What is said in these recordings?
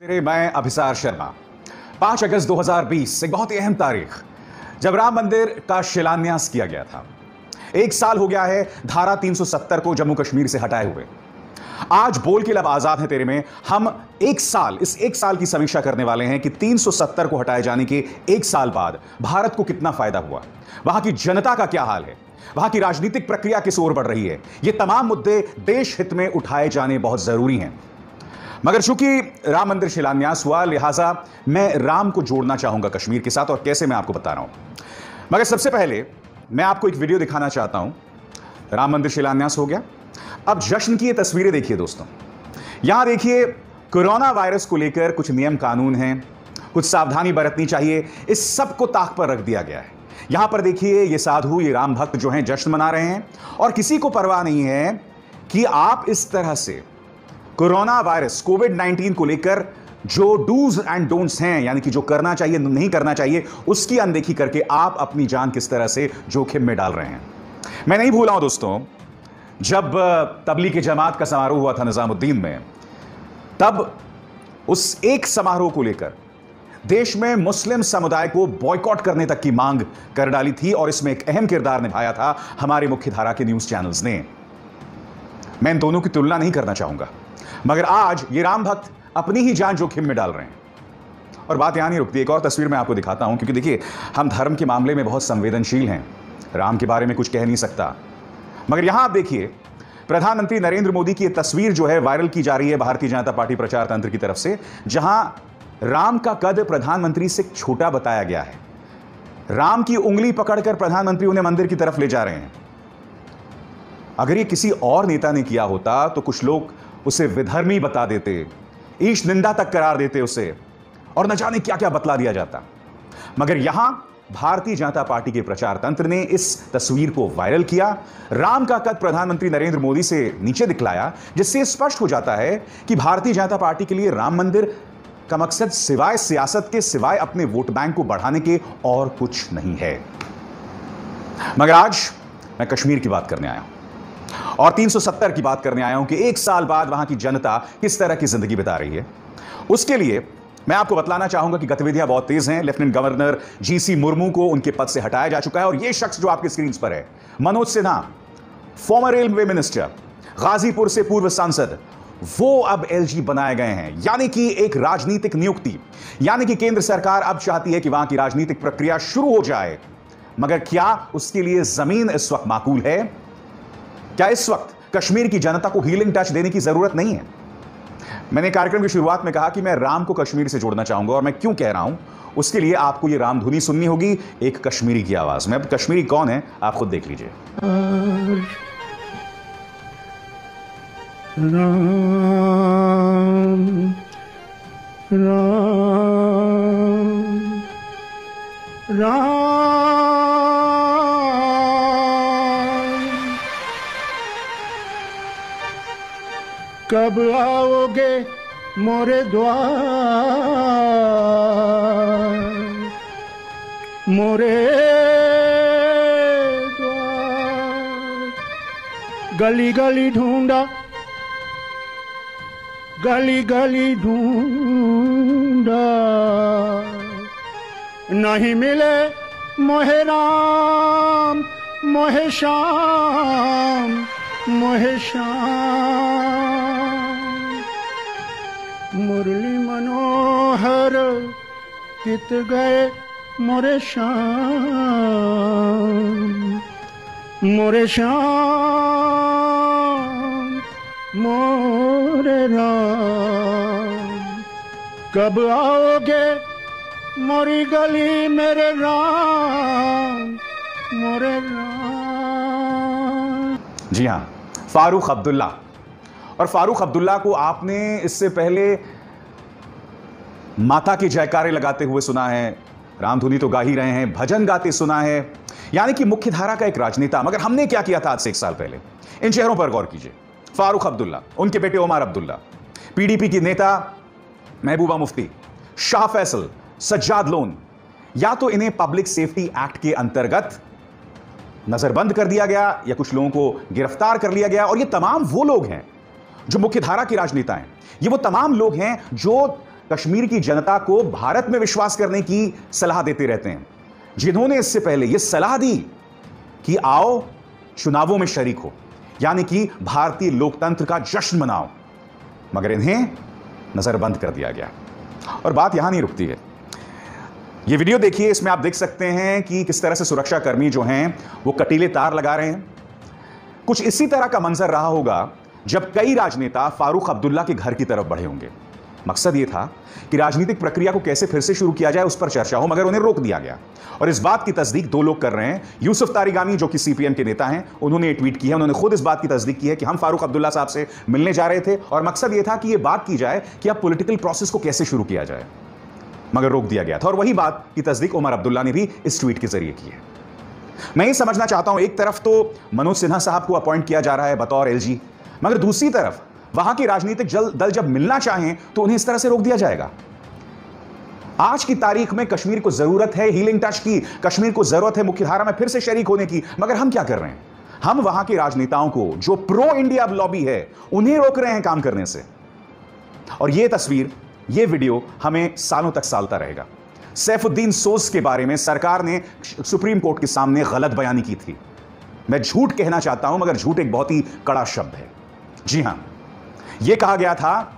मैं अभिसार शर्मा। 5 अगस्त 2020 एक बहुत ही अहम तारीख, जब राम मंदिर का शिलान्यास किया गया था। 1 साल हो गया है धारा 370 को जम्मू कश्मीर से हटाए हुए। आज बोल के लब आजाद है तेरे में हम इस 1 साल की समीक्षा करने वाले हैं कि 370 को हटाए जाने के 1 साल बाद भारत को कितना फायदा हुआ, वहां की जनता का क्या हाल है, वहां की राजनीतिक प्रक्रिया किस ओर बढ़ रही है। ये तमाम मुद्दे देश हित में उठाए जाने बहुत जरूरी हैं। मगर चूंकि राम मंदिर शिलान्यास हुआ, लिहाजा मैं राम को जोड़ना चाहूंगा कश्मीर के साथ, और कैसे मैं आपको बता रहा हूं। मगर सबसे पहले मैं आपको एक वीडियो दिखाना चाहता हूं। राम मंदिर शिलान्यास हो गया, अब जश्न की ये तस्वीरें देखिए दोस्तों। यहां देखिए कोरोना वायरस को लेकर कुछ नियम कानून हैं, कुछ सावधानी बरतनी चाहिए, इस सब को ताक पर रख दिया गया है। यहां पर देखिए ये साधु, ये राम भक्त जो हैं जश्न मना रहे हैं, और किसी को परवाह नहीं है कि आप इस तरह से कोरोना वायरस कोविड-19 को लेकर जो डूज एंड डोंट्स हैं, यानी कि जो करना चाहिए नहीं करना चाहिए, उसकी अनदेखी करके आप अपनी जान किस तरह से जोखिम में डाल रहे हैं। मैं नहीं भूला हूं दोस्तों, जब तबलीग जमात का समारोह हुआ था निजामुद्दीन में, तब उस एक समारोह को लेकर देश में मुस्लिम समुदाय को बॉयकॉट करने तक की मांग कर डाली थी, और इसमें एक अहम किरदार निभाया था हमारे मुख्यधारा के न्यूज चैनल्स ने। मैं इन दोनों की तुलना नहीं करना चाहूंगा, मगर आज ये राम भक्त अपनी ही जान जोखिम में डाल रहे हैं। और बात यहां नहीं रुकती, एक और तस्वीर मैं आपको दिखाता हूं, क्योंकि देखिए हम धर्म के मामले में बहुत संवेदनशील हैं, राम के बारे में कुछ कह नहीं सकता। मगर यहां आप देखिए प्रधानमंत्री नरेंद्र मोदी की यह तस्वीर जो है वायरल की जा रही है भारतीय जनता पार्टी प्रचार तंत्र की तरफ से, जहां राम का कद प्रधानमंत्री से छोटा बताया गया है। राम की उंगली पकड़कर प्रधानमंत्री उन्हें मंदिर की तरफ ले जा रहे हैं। अगर ये किसी और नेता ने किया होता तो कुछ लोग उसे विधर्मी बता देते, ईश निंदा तक करार देते उसे, और न जाने क्या क्या बतला दिया जाता। मगर यहां भारतीय जनता पार्टी के प्रचार तंत्र ने इस तस्वीर को वायरल किया, राम का कद प्रधानमंत्री नरेंद्र मोदी से नीचे दिखलाया, जिससे स्पष्ट हो जाता है कि भारतीय जनता पार्टी के लिए राम मंदिर का मकसद सिवाय सियासत के, सिवाय अपने वोट बैंक को बढ़ाने के और कुछ नहीं है। मगर आज मैं कश्मीर की बात करने आया हूं, और 370 की बात करने आया हूं कि 1 साल बाद वहां की जनता किस तरह की जिंदगी बिता रही है। उसके लिए मैं आपको बतलाना चाहूंगा कि गतिविधियां बहुत तेज हैं। लेफ्टिनेंट गवर्नर जीसी मुर्मू को उनके पद से हटाया जा चुका है, और यह शख्स जो आपके स्क्रीन पर है, Manoj Sinha, farmer railway minister, Ghazipur से पूर्व सांसद, वो अब एलजी बनाए गए हैं। यानी कि एक राजनीतिक नियुक्ति, यानी कि केंद्र सरकार अब चाहती है कि वहां की राजनीतिक प्रक्रिया शुरू हो जाए। मगर क्या उसके लिए जमीन इस वक्त माकूल है? क्या इस वक्त कश्मीर की जनता को हीलिंग टच देने की जरूरत नहीं है? मैंने कार्यक्रम की शुरुआत में कहा कि मैं राम को कश्मीर से जोड़ना चाहूंगा, और मैं क्यों कह रहा हूं उसके लिए आपको यह राम धुनी सुननी होगी, एक कश्मीरी की आवाज में। अब कश्मीरी कौन है आप खुद देख लीजिए। राम राम राम, कब आओगे मोरे द्वार, मोरे द्वार। गली गली ढूंढा, गली गली ढूंढा, नहीं मिले मोहे राम, मोहे श्याम, मोहे श्याम। मुरली मनोहर कित गए मोरे श्याम, मोरे श्याम, मोरे राम। कब आओगे मोरी गली मेरे राम, मोरे राम। जी हां, फारूक अब्दुल्ला। और फारूक अब्दुल्ला को आपने इससे पहले माता के जयकारे लगाते हुए सुना है, रामधुनी तो गा ही रहे हैं, भजन गाते सुना है, यानी कि मुख्यधारा का एक राजनेता। मगर हमने क्या किया था आज से 1 साल पहले? इन चेहरों पर गौर कीजिए। फारूक अब्दुल्ला, उनके बेटे उमर अब्दुल्ला, पीडीपी की नेता महबूबा मुफ्ती, शाह फैसल, सज्जाद लोन, या तो इन्हें पब्लिक सेफ्टी एक्ट के अंतर्गत नजरबंद कर दिया गया या कुछ लोगों को गिरफ्तार कर लिया गया। और ये तमाम वो लोग हैं जो मुख्यधारा के राजनेता हैं, ये वो तमाम लोग हैं जो कश्मीर की जनता को भारत में विश्वास करने की सलाह देते रहते हैं, जिन्होंने इससे पहले यह सलाह दी कि आओ चुनावों में शरीक हो, यानी कि भारतीय लोकतंत्र का जश्न मनाओ, मगर इन्हें नजरबंद कर दिया गया। और बात यहां नहीं रुकती है। यह वीडियो देखिए, इसमें आप देख सकते हैं कि किस तरह से सुरक्षा कर्मी जो हैं वो कटीले तार लगा रहे हैं। कुछ इसी तरह का मंजर रहा होगा जब कई राजनेता फारूक अब्दुल्ला के घर की तरफ बढ़े होंगे। मकसद यह था कि राजनीतिक प्रक्रिया को कैसे फिर से शुरू किया जाए, उस पर चर्चा हो, मगर उन्हें रोक दिया गया। और इस बात की तस्दीक दो लोग कर रहे हैं। यूसुफ तारिगामी जो कि सीपीएम के नेता हैं, उन्होंने ट्वीट की है, उन्होंने खुद इस बात की तस्दीक की है कि हम फारूक अब्दुल्ला साहब से मिलने जा रहे थे और मकसद यह था कि यह बात की जाए कि अब पॉलिटिकल प्रोसेस को कैसे शुरू किया जाए, मगर रोक दिया गया था। और वही बात की तस्दीक उमर अब्दुल्ला ने भी इस ट्वीट के जरिए की है। मैं ये समझना चाहता हूं, एक तरफ तो मनोज सिन्हा साहब को अपॉइंट किया जा रहा है बतौर एलजी, मगर दूसरी तरफ वहां के राजनीतिक दल जब मिलना चाहें तो उन्हें इस तरह से रोक दिया जाएगा। आज की तारीख में कश्मीर को जरूरत है हीलिंग टच की, कश्मीर को जरूरत है मुख्यधारा में फिर से शरीक होने की, मगर हम क्या कर रहे हैं? हम वहां के राजनेताओं को जो प्रो इंडिया लॉबी है उन्हें रोक रहे हैं काम करने से। और यह तस्वीर, यह वीडियो हमें सालों तक सालता रहेगा। सैफुद्दीन सोज के बारे में सरकार ने सुप्रीम कोर्ट के सामने गलत बयानी की थी। मैं झूठ कहना चाहता हूं, मगर झूठ एक बहुत ही कड़ा शब्द है। जी हां, यह कहा गया था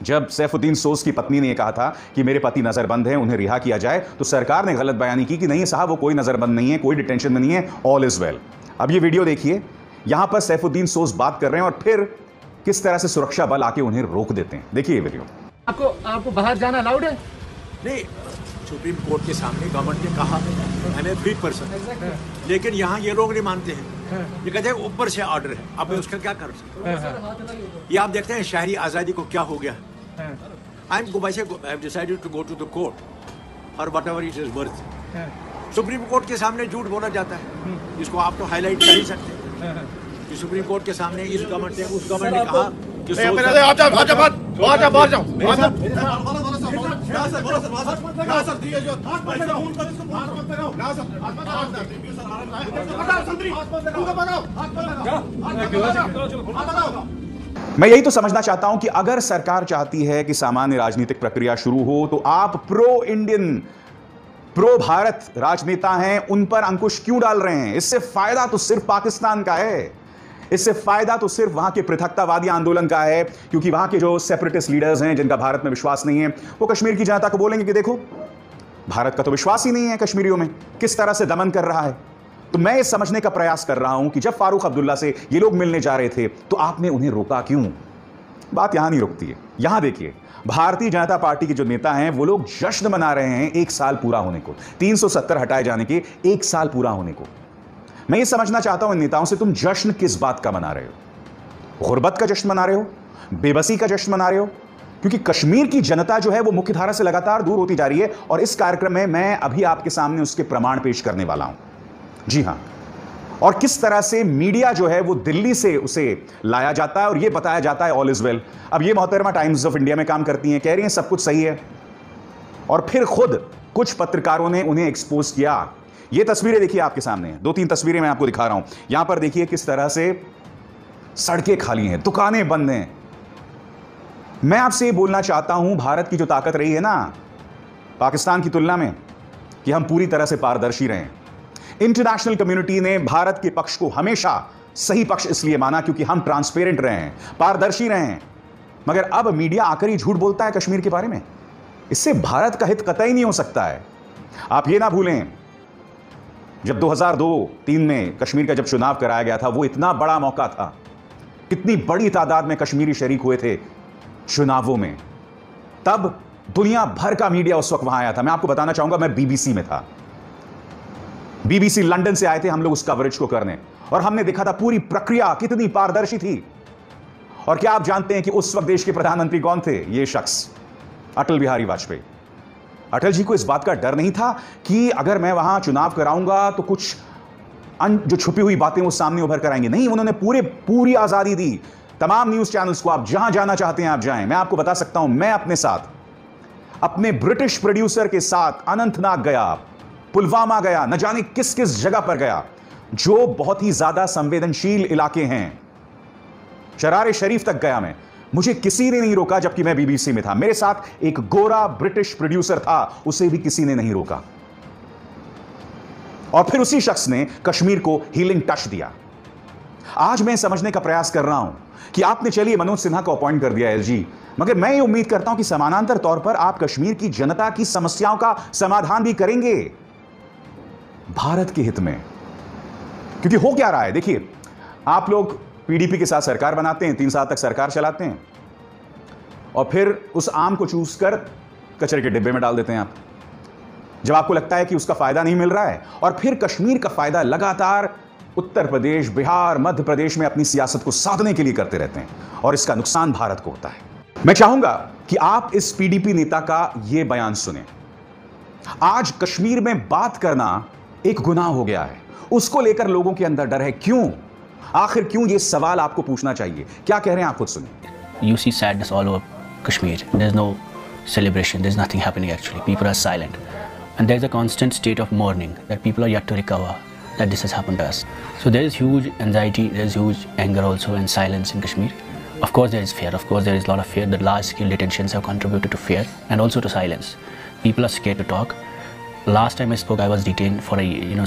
जब सैफुद्दीन सोज की पत्नी ने यह कहा था कि मेरे पति नजरबंद हैं, उन्हें रिहा किया जाए, तो सरकार ने गलत बयानी की कि नहीं साहब, वो कोई नजरबंद नहीं है, कोई डिटेंशन में नहीं है, ऑल इज वेल। अब ये वीडियो देखिए, यहां पर सैफुद्दीन सोज बात कर रहे हैं और फिर किस तरह से सुरक्षा बल आके उन्हें रोक देते हैं। देखिए ये वीडियो। आपको बाहर जाना अलाउड है? नहीं, सुप्रीम कोर्ट के सामने गवर्नमेंट ने कहा I am a free person, लेकिन यहाँ ये लोग नहीं मानते हैं। ये कहते हैं ऊपर से ऑर्डर है, अब मैं उसका क्या कर सकता हूँ? ये आप देखते हैं शहरी आज़ादी को क्या हो गया। I have decided to go to the court और whatever it is worth. Supreme court के सामने झूठ बोला जाता है, इसको आप तो हाईलाइट कर ही सकते हैं कि सुप्रीम कोर्ट के सामने इस गवर्नमेंट ने उस गवर्नमेंट ने कहा मैं यही तो समझना चाहता हूं कि अगर सरकार चाहती है कि सामान्य राजनीतिक प्रक्रिया शुरू हो, तो आप प्रो इंडियन, प्रो भारत राजनेता हैं, उन पर अंकुश क्यों डाल रहे हैं? इससे फायदा तो सिर्फ पाकिस्तान का है, इससे फायदा तो सिर्फ वहां के पृथकतावादी आंदोलन का है, क्योंकि वहां के जो सेपरेटिस्ट लीडर्स हैं जिनका भारत में विश्वास नहीं है, वो कश्मीर की जनता को बोलेंगे कि देखो भारत का तो विश्वास ही नहीं है कश्मीरियों में, किस तरह से दमन कर रहा है। तो मैं ये समझने का प्रयास कर रहा हूं कि जब फारूक अब्दुल्ला से ये लोग मिलने जा रहे थे तो आपने उन्हें रोका क्यों? बात यहां नहीं रुकती है। यहां देखिए, भारतीय जनता पार्टी के जो नेता हैं वो लोग जश्न मना रहे हैं 1 साल पूरा होने को, 370 हटाए जाने के 1 साल पूरा होने को। मैं ये समझना चाहता हूं इन नेताओं से, तुम जश्न किस बात का मना रहे हो? गुर्बत का जश्न मना रहे हो? बेबसी का जश्न मना रहे हो? क्योंकि कश्मीर की जनता जो है वो मुख्यधारा से लगातार दूर होती जा रही है, और इस कार्यक्रम में मैं अभी आपके सामने उसके प्रमाण पेश करने वाला हूं। जी हां, और किस तरह से मीडिया जो है वो दिल्ली से उसे लाया जाता है और ये बताया जाता है ऑल इज वेल। अब ये मोहतरमा टाइम्स ऑफ इंडिया में काम करती हैं, कह रही हैं सब कुछ सही है, और फिर खुद कुछ पत्रकारों ने उन्हें एक्सपोज किया। ये तस्वीरें देखिए आपके सामने, 2-3 तस्वीरें मैं आपको दिखा रहा हूं। यहां पर देखिए किस तरह से सड़कें खाली हैं, दुकानें बंद हैं। मैं आपसे बोलना चाहता हूं, भारत की जो ताकत रही है ना पाकिस्तान की तुलना में, कि हम पूरी तरह से पारदर्शी रहे। इंटरनेशनल कम्युनिटी ने भारत के पक्ष को हमेशा सही पक्ष इसलिए माना क्योंकि हम ट्रांसपेरेंट रहे हैं, पारदर्शी रहे हैं। मगर अब मीडिया आकर ही झूठ बोलता है कश्मीर के बारे में, इससे भारत का हित कतई नहीं हो सकता है। आप ये ना भूलें, जब 2002-3 में कश्मीर का जब चुनाव कराया गया था, वो इतना बड़ा मौका था, कितनी बड़ी तादाद में कश्मीरी शरीक हुए थे चुनावों में, तब दुनिया भर का मीडिया उस वक्त वहां आया था। मैं आपको बताना चाहूंगा, मैं बीबीसी में था, बीबीसी लंदन से आए थे हम लोग उस कवरेज को करने, और हमने देखा था पूरी प्रक्रिया कितनी पारदर्शी थी। और क्या आप जानते हैं कि उस वक्त देश के प्रधानमंत्री कौन थे? ये शख्स अटल बिहारी वाजपेयी। अटल जी को इस बात का डर नहीं था कि अगर मैं वहां चुनाव कराऊंगा तो कुछ जो छुपी हुई बातें वो सामने उभर कर आएंगी। नहीं, उन्होंने पूरी आजादी दी तमाम न्यूज चैनल्स को, आप जहां जाना चाहते हैं आप जाएं। मैं आपको बता सकता हूं, मैं अपने साथ अपने ब्रिटिश प्रोड्यूसर के साथ अनंतनाग गया, पुलवामा गया, न जाने किस किस जगह पर गया, जो बहुत ही ज्यादा संवेदनशील इलाके हैं। शरारे शरीफ तक गया मैं, मुझे किसी ने नहीं रोका जबकि मैं बीबीसी में था। मेरे साथ एक गोरा ब्रिटिश प्रोड्यूसर था, उसे भी किसी ने नहीं रोका। और फिर उसी शख्स ने कश्मीर को हीलिंग टच दिया। आज मैं समझने का प्रयास कर रहा हूं कि आपने चलिए मनोज सिन्हा को अपॉइंट कर दिया एलजी, मगर मैं ये उम्मीद करता हूं कि समानांतर तौर पर आप कश्मीर की जनता की समस्याओं का समाधान भी करेंगे भारत के हित में। क्योंकि हो क्या रहा है, देखिए, आप लोग पीडीपी के साथ सरकार बनाते हैं, 3 साल तक सरकार चलाते हैं और फिर उस आम को चूस कर कचरे के डिब्बे में डाल देते हैं आप, जब आपको लगता है कि उसका फायदा नहीं मिल रहा है। और फिर कश्मीर का फायदा लगातार उत्तर प्रदेश, बिहार, मध्य प्रदेश में अपनी सियासत को साधने के लिए करते रहते हैं और इसका नुकसान भारत को होता है। मैं चाहूंगा कि आप इस पीडीपी नेता का यह बयान सुने। आज कश्मीर में बात करना एक गुनाह हो गया है, उसको लेकर लोगों के अंदर डर है। क्यों, आखिर क्यों, यह सवाल आपको पूछना चाहिए। क्या कह रहे हैं आप, खुद सुनिए। You see sadness all over Kashmir. There's no celebration. There's nothing happening actually. People are silent. And there's a constant state of mourning that people are yet to recover that this has happened to us. So there is huge anxiety, there is huge anger also and silence in Kashmir. Of course there is fear. Of course there is a lot of fear. The large-scale detentions have contributed to fear and also to silence. People are scared to talk. Last time I spoke, I was detained for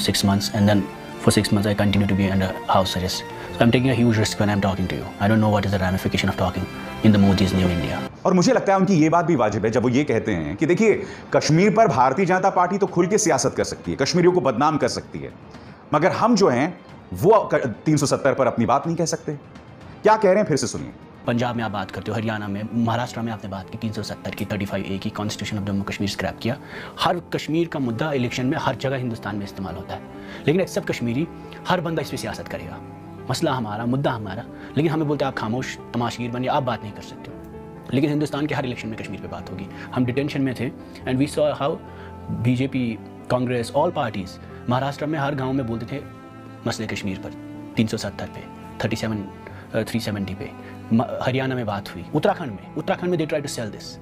6 months, and then for 6 months I continue to be under house arrest. So I'm taking a huge risk when I'm talking to you. I don't know what is the ramification of talking in the Modi's new India. और मुझे लगता है उनकी ये बात भी वाजिब है जब वो ये कहते हैं कि देखिए, कश्मीर पर भारतीय जनता पार्टी तो खुल के सियासत कर सकती है, कश्मीरियों को बदनाम कर सकती है, मगर हम जो हैं वो 370 पर अपनी बात नहीं कह सकते। क्या कह रहे हैं, फिर से सुनिए। पंजाब में आप बात करते हो, हरियाणा में, महाराष्ट्र में आपने बात की 370 की, 35A की, constitution of Jammu Kashmir scrap किया। हर कश्मीर का मुद्दा इलेक्शन में हर जगह हिंदुस्तान में इस्तेमाल होता है, लेकिन एक्सेप्ट कश्मीरी हर बंदा इस पर सियासत करेगा। मसला हमारा, मुद्दा हमारा, लेकिन हमें बोलते हैं आप खामोश तमाशगीर बनिए, आप बात नहीं कर सकते। लेकिन हिंदुस्तान के हर इलेक्शन में कश्मीर पे बात होगी। हम डिटेंशन में थे and we saw how BJP, Congress, all parties Maharashtra में हर गांव में बोलते थे मसले कश्मीर पर 370 पे, 370 पे। हरियाणा में बात हुई, उत्तराखंड में they try to sell this.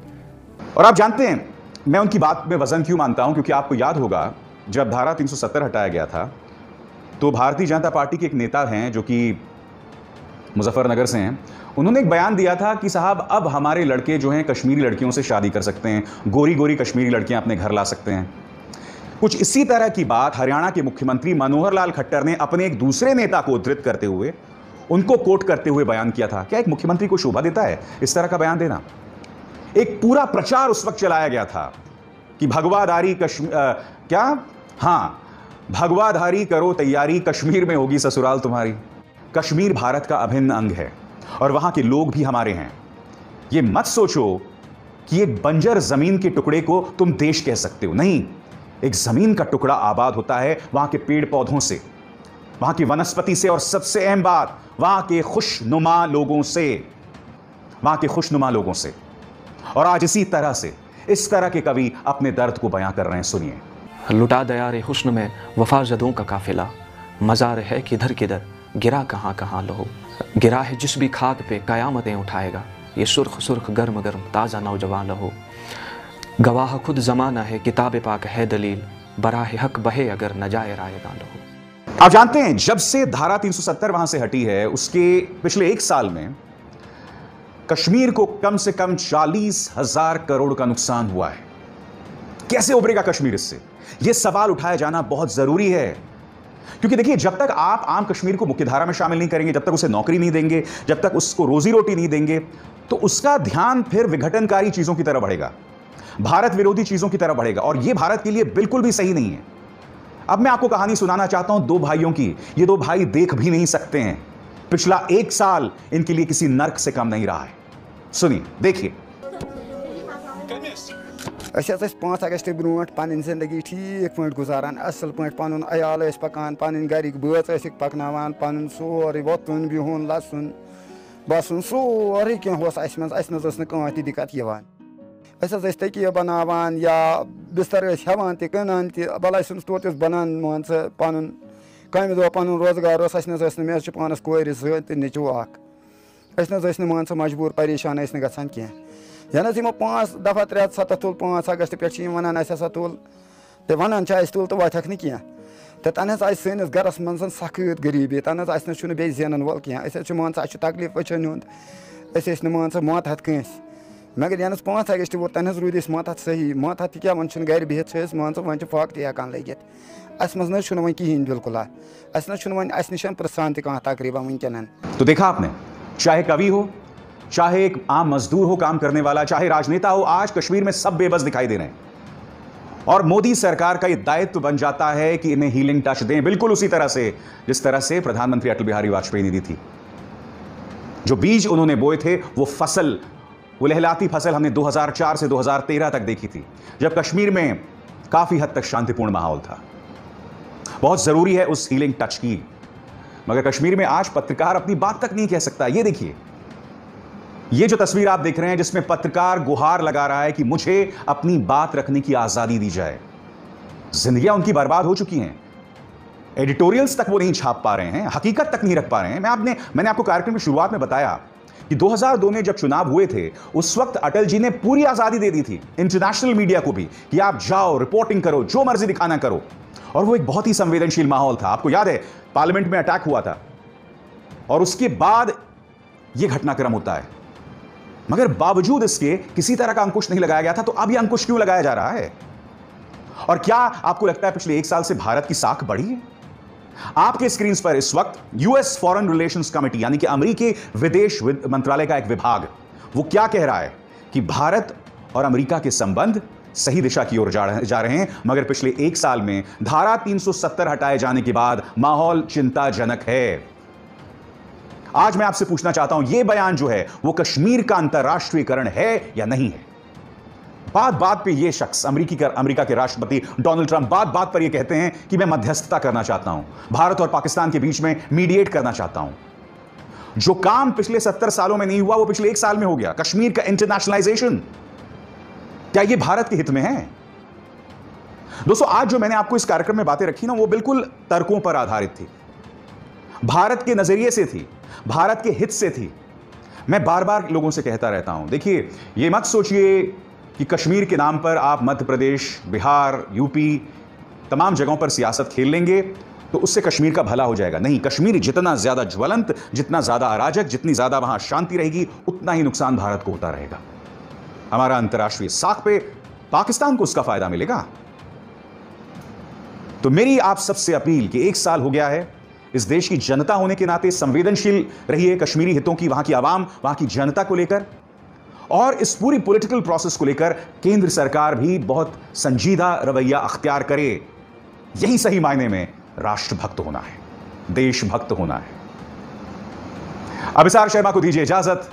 और आप जानते हैं मैं उनकी बात में वजन क्यों मानता हूं, क्योंकि आपको याद होगा जब धारा 370 हटाया गया था तो भारतीय जनता पार्टी के एक नेता हैं जो कि मुजफ्फरनगर से हैं, उन्होंने एक बयान दिया था कि साहब अब हमारे लड़के जो हैं कश्मीरी लड़कियों से शादी कर सकते हैं, गोरी गोरी कश्मीरी लड़कियां अपने घर ला सकते हैं। कुछ इसी तरह की बात हरियाणा के मुख्यमंत्री मनोहर लाल खट्टर ने अपने एक दूसरे नेता को उद्धृत करते हुए, उनको कोट करते हुए बयान किया था। क्या एक मुख्यमंत्री को शोभा देता है इस तरह का बयान देना? एक पूरा प्रचार उस वक्त चलाया गया था कि भगवाधारी भगवाधारी करो तैयारी, कश्मीर में होगी ससुराल तुम्हारी। कश्मीर भारत का अभिन्न अंग है और वहां के लोग भी हमारे हैं। ये मत सोचो कि एक बंजर जमीन के टुकड़े को तुम देश कह सकते हो, नहीं। एक जमीन का टुकड़ा आबाद होता है वहां के पेड़ पौधों से, वहां की वनस्पति से, और सबसे अहम बात वहां के खुशनुमा लोगों से। और आज इसी तरह से इस तरह के कवि अपने दर्द को बयां कर रहे हैं। सुनिए। लुटा दयारे हुस्न में वफा जदों का काफिला, मज़ार है किधर किधर, गिरा कहाँ कहाँ लहू, गिरा है जिस भी खाक पे कयामतें उठाएगा, ये सुर्ख सुर्ख गर्म गर्म ताज़ा नौजवान लहू, गवाह खुद ज़माना है किताब पाक है दलील, बराह हक बहे अगर न जाए रायगा लहू। आप जानते हैं जब से धारा 370 वहां से हटी है, उसके पिछले 1 साल में कश्मीर को कम से कम 40,000 करोड़ का नुकसान हुआ है। कैसे उभरेगा कश्मीर इससे? यह सवाल उठाया जाना बहुत जरूरी है, क्योंकि देखिए, जब तक आप आम कश्मीर को मुख्यधारा में शामिल नहीं करेंगे, जब तक उसे नौकरी नहीं देंगे, जब तक उसको रोजी रोटी नहीं देंगे, तो उसका ध्यान फिर विघटनकारी चीजों की तरफ बढ़ेगा, भारत विरोधी चीजों की तरफ बढ़ेगा, और यह भारत के लिए बिल्कुल भी सही नहीं है। अब मैं आपको कहानी सुनाना चाहता हूं 2 भाइयों की। ये 2 भाई देख भी नहीं सकते हैं। पिछला 1 साल इनके लिए किसी नर्क से कम नहीं रहा है। सुनिए, देखिए। 5 अगस्त ब्रोट पन जिंदगी ठीक पे गुजारान, असल पे पन अयाल पकान, पन गरिक बच पकनावान, पन सोरे वोतुन बिहुन लसन बसन सोरे कह कह दिक्कत यवान। तकिया बनावान या बिस्तर हेवान तनान भला तोत बनान मान पन कम दो पन रोजगार मे पानस कोर नीचू अस मान मजबूर परेशान गसान कह यन 5 दफा 3 तुल 5 अगस्त पे वन हसा तुल तो वन तुल तो वथक न कह तो तन सैनिस गरस मन सख्त गरीबी, तन बे जेनन वल कह मान तकलीफ वचन मान सा मातहत कंस मगर यन 5 अगस्त वो तन रूद मातहत सही मातहत क्या वन गर बिहत मान सा वन फाक तक लगित अस मज न कहें बिल्कुल अस वन अस निश प्रसान तक तकरीबन वनकन। तो देखा आपने, चाहे कवि हो, चाहे एक आम मजदूर हो काम करने वाला, चाहे राजनेता हो, आज कश्मीर में सब बेबस दिखाई दे रहे हैं। और मोदी सरकार का यह दायित्व बन जाता है कि इन्हें हीलिंग टच दें, बिल्कुल उसी तरह से जिस तरह से प्रधानमंत्री अटल बिहारी वाजपेयी ने दी थी। जो बीज उन्होंने बोए थे वो फसल, वो लहलाती फसल हमने 2004 से 2013 तक देखी थी, जब कश्मीर में काफी हद तक शांतिपूर्ण माहौल था। बहुत जरूरी है उस हीलिंग टच की, मगर कश्मीर में आज पत्रकार अपनी बात तक नहीं कह सकता। ये देखिए, ये जो तस्वीर आप देख रहे हैं जिसमें पत्रकार गुहार लगा रहा है कि मुझे अपनी बात रखने की आजादी दी जाए। जिंदगियां उनकी बर्बाद हो चुकी हैं, एडिटोरियल्स तक वो नहीं छाप पा रहे हैं, हकीकत तक नहीं रख पा रहे हैं। मैंने आपको कार्यक्रम की शुरुआत में बताया कि 2002 में जब चुनाव हुए थे उस वक्त अटल जी ने पूरी आजादी दे दी थी इंटरनेशनल मीडिया को भी कि आप जाओ, रिपोर्टिंग करो, जो मर्जी दिखाना करो। और वो एक बहुत ही संवेदनशील माहौल था। आपको याद है पार्लियामेंट में अटैक हुआ था और उसके बाद यह घटनाक्रम होता है, मगर बावजूद इसके किसी तरह का अंकुश नहीं लगाया गया था। तो अब यह अंकुश क्यों लगाया जा रहा है? और क्या आपको लगता है पिछले 1 साल से भारत की साख बढ़ी है? आपके स्क्रीन पर इस वक्त यूएस फॉरेन रिलेशंस कमेटी यानी कि अमेरिकी विदेश मंत्रालय का एक विभाग वो क्या कह रहा है कि भारत और अमेरिका के संबंध सही दिशा की ओर जा रहे हैं, मगर पिछले 1 साल में धारा 370 हटाए जाने के बाद माहौल चिंताजनक है। आज मैं आपसे पूछना चाहता हूं, यह बयान जो है वो कश्मीर का अंतरराष्ट्रीयकरण है या नहीं है? बात बात पे ये शख्स अमेरिका के राष्ट्रपति डोनाल्ड ट्रंप बात बात पर ये कहते हैं कि मैं मध्यस्थता करना चाहता हूं, भारत और पाकिस्तान के बीच में मीडिएट करना चाहता हूं। जो काम पिछले 70 सालों में नहीं हुआ वो पिछले 1 साल में हो गया। कश्मीर का इंटरनेशनलाइजेशन, क्या ये भारत के हित में है? दोस्तों, आज जो मैंने आपको इस कार्यक्रम में बातें रखी ना, वो बिल्कुल तर्कों पर आधारित थी, भारत के नजरिए से थी, भारत के हित से थी। मैं बार बार लोगों से कहता रहता हूं, देखिए, ये मत सोचिए कि कश्मीर के नाम पर आप मध्य प्रदेश, बिहार, यूपी तमाम जगहों पर सियासत खेल लेंगे तो उससे कश्मीर का भला हो जाएगा। नहीं, कश्मीर जितना ज्यादा ज्वलंत, जितना ज्यादा अराजक, जितनी ज्यादा वहां शांति रहेगी, उतना ही नुकसान भारत को होता रहेगा। हमारा अंतर्राष्ट्रीय साख पे पाकिस्तान को उसका फायदा मिलेगा। तो मेरी आप सबसे अपील कि 1 साल हो गया है, इस देश की जनता होने के नाते संवेदनशील रहिए कश्मीरी हितों की, वहां की आवाम, वहां की जनता को लेकर, और इस पूरी पॉलिटिकल प्रोसेस को लेकर केंद्र सरकार भी बहुत संजीदा रवैया अख्तियार करे। यही सही मायने में राष्ट्रभक्त होना है, देशभक्त होना है। अभिसार शर्मा को दीजिए इजाजत।